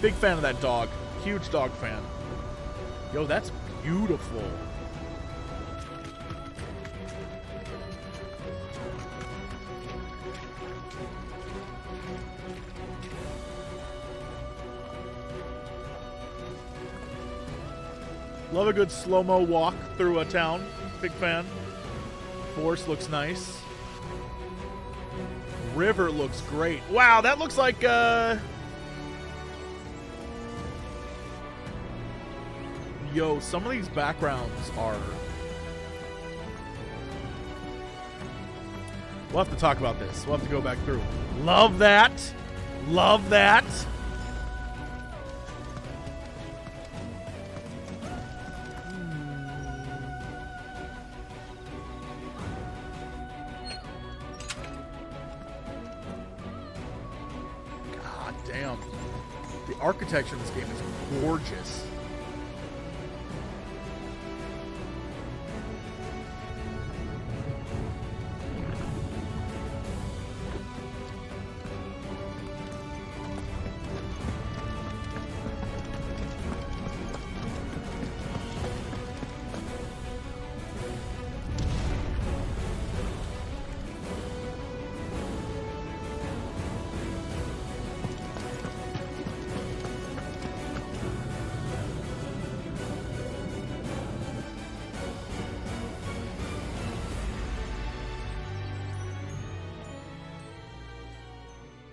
Big fan of that dog. Huge dog fan. Yo, that's beautiful. Love a good slow-mo walk through a town. Big fan. Forest looks nice. River looks great. Wow, that looks like yo, some of these backgrounds are... We'll have to talk about this. We'll have to go back through. Love that. Love that. God damn. The architecture in this game is gorgeous.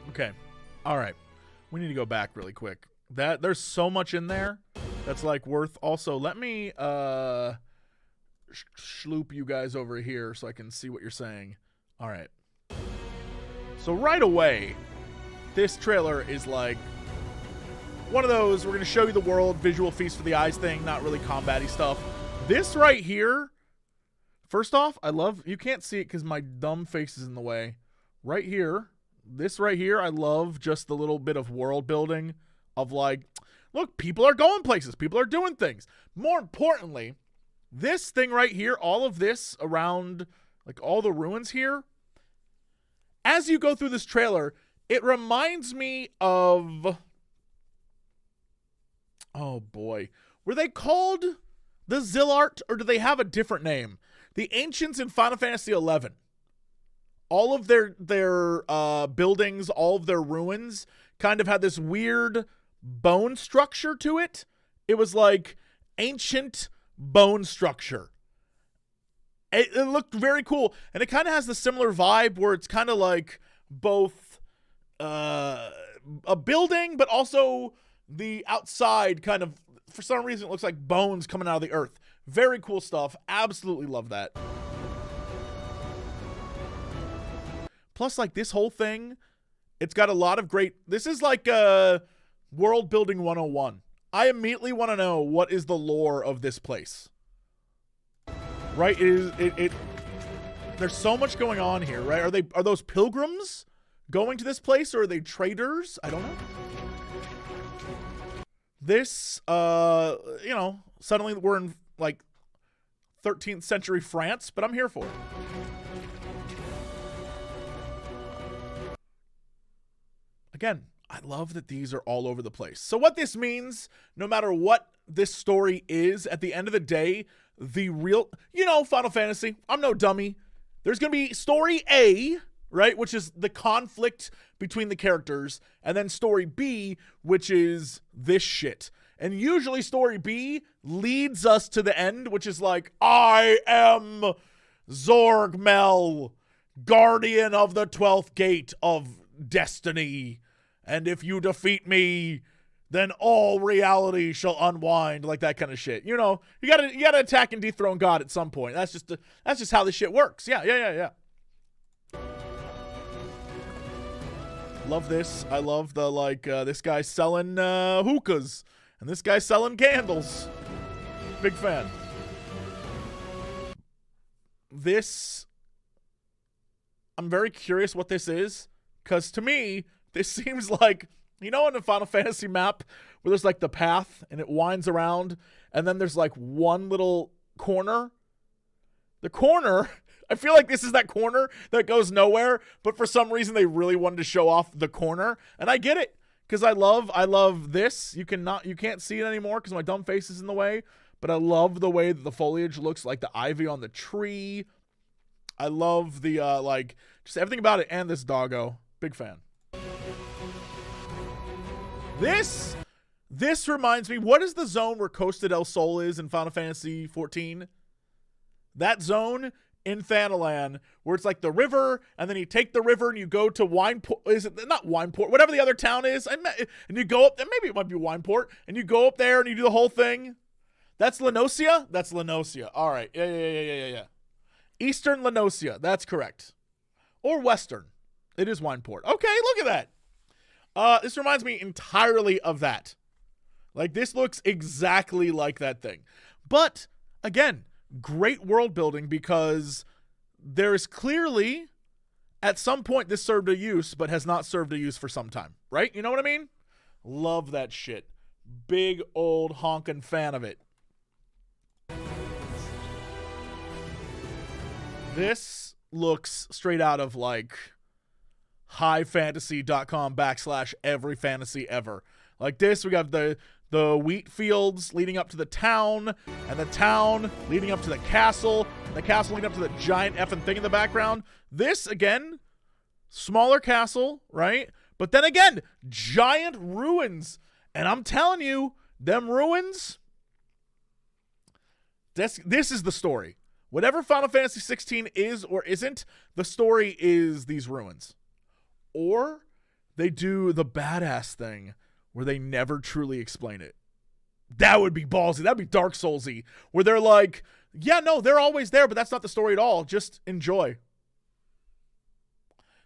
Okay. All right. We need to go back really quick. There's so much in there that's like worth. Also, let me schloop you guys over here so I can see what you're saying. All right. So right away, this trailer is like one of those, we're going to show you the world, visual feast for the eyes thing, not really combat-y stuff. This right here, first off, I love, you can't see it because my dumb face is in the way. Right here. This right here, I love just the little bit of world building of like, look, people are going places. People are doing things. More importantly, this thing right here, all of this around, like all the ruins here, as you go through this trailer, it reminds me of, oh boy, were they called the Zillart or do they have a different name? The Ancients in Final Fantasy XI. All of their buildings, all of their ruins kind of had this weird bone structure to it. It was like ancient bone structure. It looked very cool. And it kind of has the similar vibe where it's kind of like both a building, but also the outside kind of, for some reason, it looks like bones coming out of the earth. Very cool stuff. Absolutely love that. Plus, like, this whole thing, it's got a lot of great... This is like World Building 101. I immediately want to know what is the lore of this place. Right? There's so much going on here, right? Are those pilgrims going to this place, or are they traders? I don't know. This, you know, suddenly we're in, like, 13th century France, but I'm here for it. Again, I love that these are all over the place. So what this means, no matter what this story is, at the end of the day, the real, you know, Final Fantasy, I'm no dummy. There's going to be story A, right, which is the conflict between the characters, and then story B, which is this shit. And usually story B leads us to the end, which is like, I am Zorgmel, guardian of the 12th gate of destiny. And if you defeat me, then all reality shall unwind, like that kind of shit. You know, you gotta attack and dethrone God at some point. That's just how this shit works. Yeah. Love this. I love the, like, this guy selling hookahs, and this guy selling candles. Big fan. This, I'm very curious what this is, because to me, this seems like, you know, in the Final Fantasy map where there's like the path and it winds around and then there's like one little corner. The corner, I feel like this is that corner that goes nowhere, but for some reason they really wanted to show off the corner. And I get it, because I love this. You can't see it anymore because my dumb face is in the way. But I love the way that the foliage looks like the ivy on the tree. I love the like just everything about it, and this doggo. Big fan. This reminds me, what is the zone where Costa del Sol is in Final Fantasy XIV? That zone in Thanalan, where it's like the river, and then you take the river and you go to Wineport. Is it not Wineport? Whatever the other town is. And you go up, and maybe it might be Wineport, and you go up there and you do the whole thing. That's Lenosia? That's Lenosia. All right. Yeah. Eastern Lenosia. That's correct. Or Western. It is Wineport. Okay, look at that. This reminds me entirely of that. Like, this looks exactly like that thing. But, again, great world building, because there is clearly, at some point, this served a use, but has not served a use for some time. Right? You know what I mean? Love that shit. Big old honkin' fan of it. This looks straight out of, like, highfantasy.com/every fantasy ever. Like this, we got the wheat fields leading up to the town, and the town leading up to the castle, and the castle leading up to the giant effing thing in the background. This, again, smaller castle, right? But then again, giant ruins. And I'm telling you, them ruins, this is the story. Whatever Final Fantasy 16 is or isn't, the story is these ruins. Or they do the badass thing where they never truly explain it. That would be ballsy. That'd be Dark Souls-y, where they're like, yeah, no, they're always there, but that's not the story at all. Just enjoy.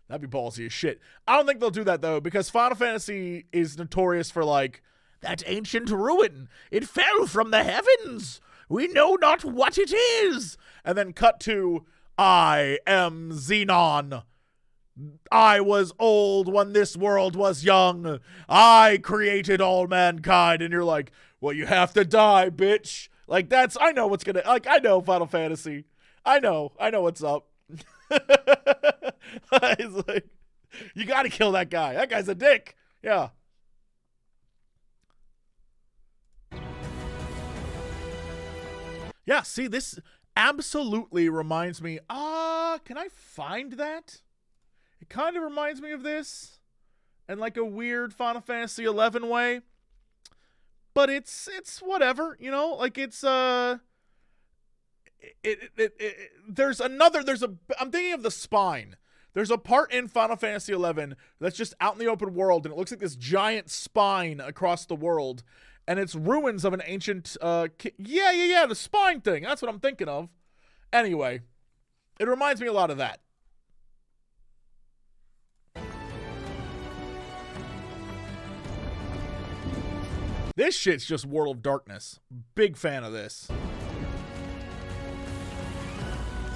That'd be ballsy as shit. I don't think they'll do that, though, because Final Fantasy is notorious for, like, that ancient ruin. It fell from the heavens. We know not what it is. And then cut to, I am Xenon. I was old when this world was young. I created all mankind. And you're like, well, you have to die, bitch. Like, that's, I know what's gonna, like, I know Final Fantasy. I know what's up. It's like, you gotta kill that guy. That guy's a dick. Yeah. Yeah, see, this absolutely reminds me, can I find that? It kind of reminds me of this in like a weird Final Fantasy XI way. But it's whatever, you know, like it's I'm thinking of the spine. There's a part in Final Fantasy XI that's just out in the open world, and it looks like this giant spine across the world, and it's ruins of an ancient the spine thing. That's what I'm thinking of. Anyway, it reminds me a lot of that. This shit's just World of Darkness. Big fan of this.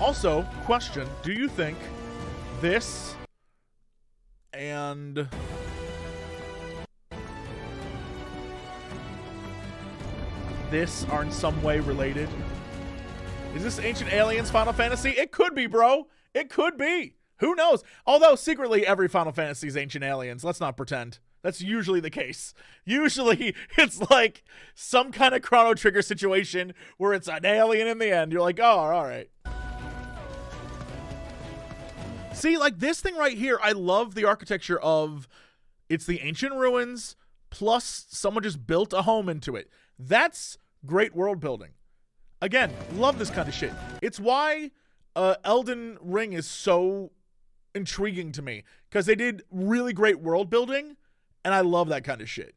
Also, question, do you think this and this are in some way related? Is this Ancient Aliens Final Fantasy? It could be, bro. It could be. Who knows? Although secretly every Final Fantasy is Ancient Aliens. Let's not pretend. That's usually the case. Usually it's like some kind of Chrono Trigger situation where it's an alien in the end. You're like, oh, all right. See, like this thing right here, I love the architecture of, it's the ancient ruins plus someone just built a home into it. That's great world building. Again, love this kind of shit. It's why Elden Ring is so intriguing to me, because they did really great world building, and I love that kind of shit.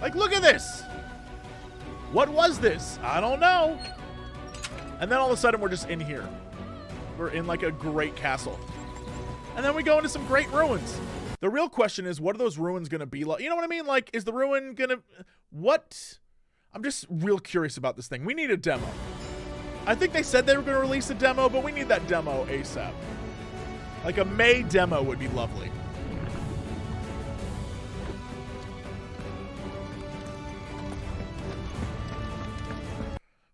Like, look at this. What was this? I don't know. And then all of a sudden, we're just in here. We're in like a great castle. And then we go into some great ruins. The real question is, what are those ruins going to be like? You know what I mean? Like, is the ruin going to... What? I'm just real curious about this thing. We need a demo. I think they said they were going to release a demo, but we need that demo ASAP. Like a May demo would be lovely.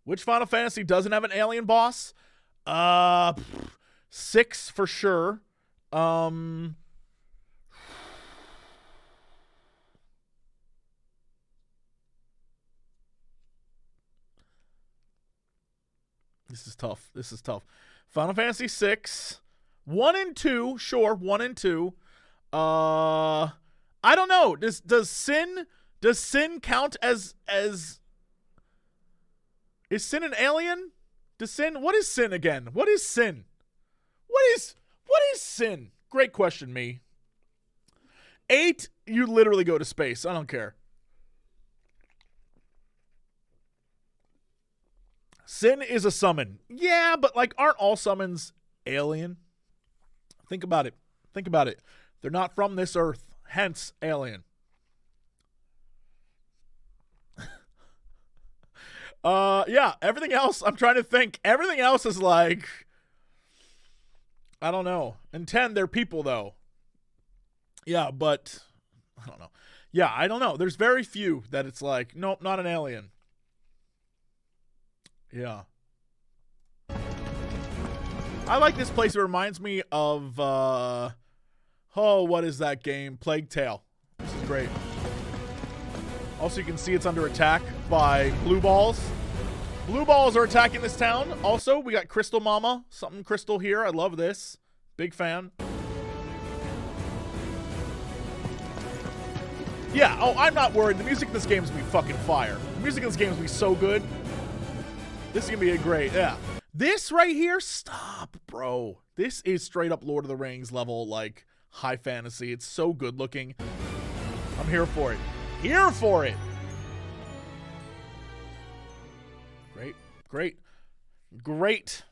Which Final Fantasy doesn't have an alien boss? 6 for sure. This is tough. This is tough. Final Fantasy VI. 1 and 2. Sure, 1 and 2. I don't know. Does Sin count as is Sin an alien? Does Sin, what is Sin again? What is Sin? What is Sin? Great question, me. 8, you literally go to space. I don't care. Sin is a summon. Yeah, but like, aren't all summons alien? Think about it. Think about it. They're not from this earth, hence alien. Yeah, everything else, I'm trying to think. Everything else is like, I don't know. In 10, they're people, though. Yeah, but I don't know. Yeah, I don't know. There's very few that it's like, nope, not an alien. Yeah. I like this place. It reminds me of, what is that game? Plague Tale. This is great. Also, you can see it's under attack by blue balls. Blue balls are attacking this town. Also, we got Crystal Mama. Something crystal here. I love this. Big fan. Yeah, oh, I'm not worried. The music in this game is going to be fucking fire. The music in this game is going to be so good. This is going to be a great, yeah. This right here, stop, bro. This is straight up Lord of the Rings level, like, high fantasy. It's so good looking. I'm here for it. Here for it. Great, great, great.